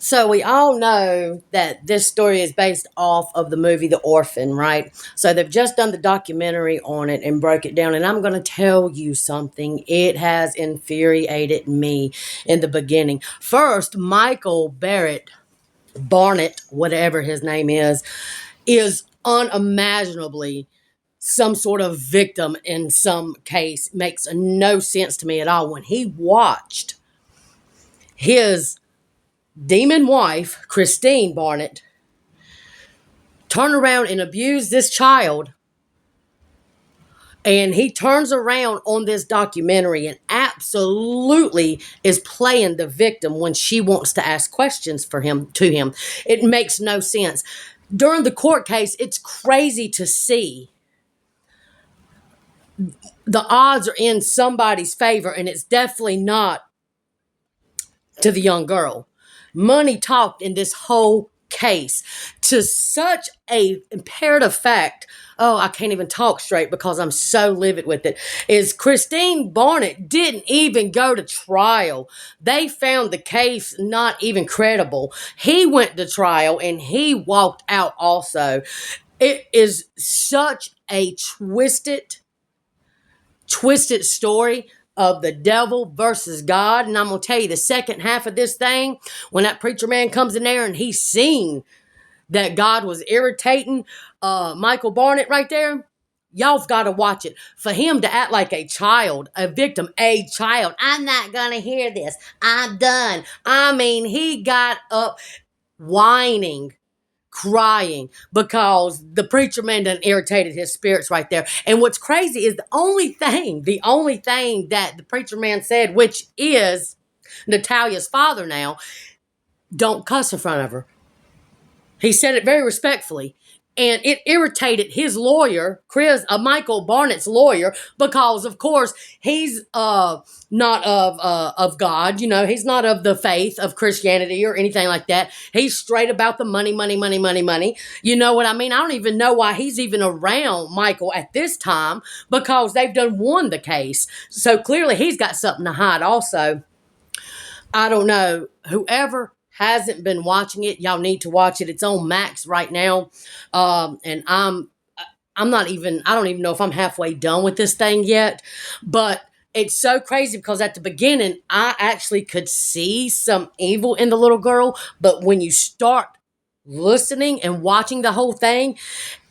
So we all know that this story is based off of the movie The Orphan, right? So they've just done the documentary on it and broke it down. And I'm going to tell you something. It has infuriated me in the beginning. First, Michael Barnett, whatever his name is unimaginably some sort of victim in some case. Makes no sense to me at all. When he watched his demon wife, Kristine Barnett, turn around and abuse this child, and he turns around on this documentary and absolutely is playing the victim when she wants to ask questions to him. It makes no sense. During the court case, it's crazy to see the odds are in somebody's favor, and it's definitely not to the young girl. Money talked in this whole case to such a imperative fact. Oh, I can't even talk straight because I'm so livid with it. Is Kristine Barnett didn't even go to trial. They found the case not even credible. He went to trial and he walked out also. It is such a twisted story of the devil versus God. And I'm going to tell you the second half of this thing, when that preacher man comes in there and he's seen that God was irritating Michael Barnett right there, y'all've got to watch it. For him to act like a child, a victim, a child. I'm not going to hear this. I'm done. I mean, he got up whining, crying because the preacher man done irritated his spirits right there. And what's crazy is the only thing that the preacher man said, which is Natalia's father now, don't cuss in front of her. He said it very respectfully. And it irritated his lawyer, Michael Barnett's lawyer, because of course he's not of God. You know, he's not of the faith of Christianity or anything like that. He's straight about the money. You know what I mean? I don't even know why he's even around Michael at this time, because they've done won the case. So clearly he's got something to hide also. I don't know. Whoever hasn't been watching it, y'all need to watch it. It's on Max right now. And I don't even know if I'm halfway done with this thing yet, but it's so crazy because at the beginning, I actually could see some evil in the little girl. But when you start listening and watching the whole thing,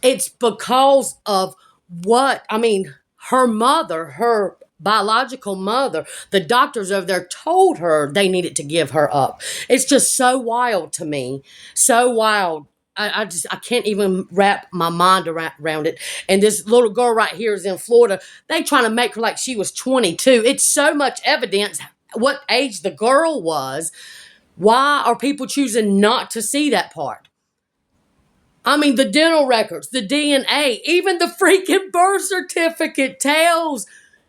it's because of her mother, her biological mother, the doctors over there told her they needed to give her up. It's just so wild to me. So wild. I can't even wrap my mind around it. And this little girl right here is in Florida. They trying to make her like she was 22. It's so much evidence what age the girl was. Why are people choosing not to see that part? I mean, the dental records, the DNA, even the freaking birth certificate tells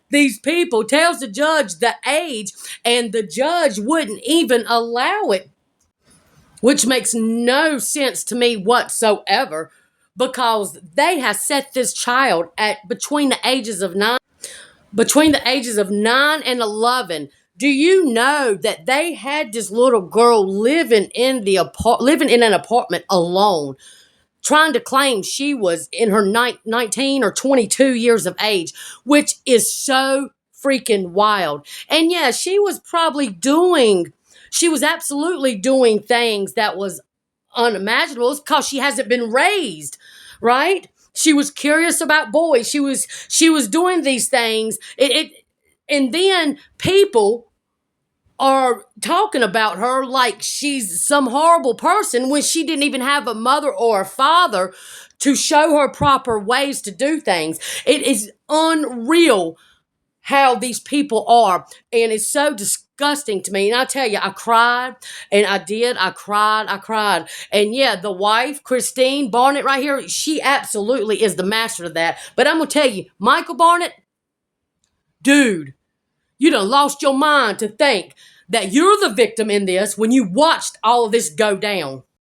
the judge the age, and the judge wouldn't even allow it, which makes no sense to me whatsoever, because they have set this child at between the ages of 9 and 11. Do you know that they had this little girl living in an apartment alone, trying to claim she was in her 19 or 22 years of age, which is so freaking wild. And yeah, she was absolutely doing things that was unimaginable. It's because she hasn't been raised, right? She was curious about boys. She was doing these things. And then people are talking about her like she's some horrible person when she didn't even have a mother or a father to show her proper ways to do things. It is unreal how these people are, and it's so disgusting to me. And I tell you, I cried, and I cried. And yeah, the wife, Kristine Barnett right here, she absolutely is the master of that. But I'm going to tell you, Michael Barnett, dude, you done lost your mind to think that you're the victim in this when you watched all of this go down.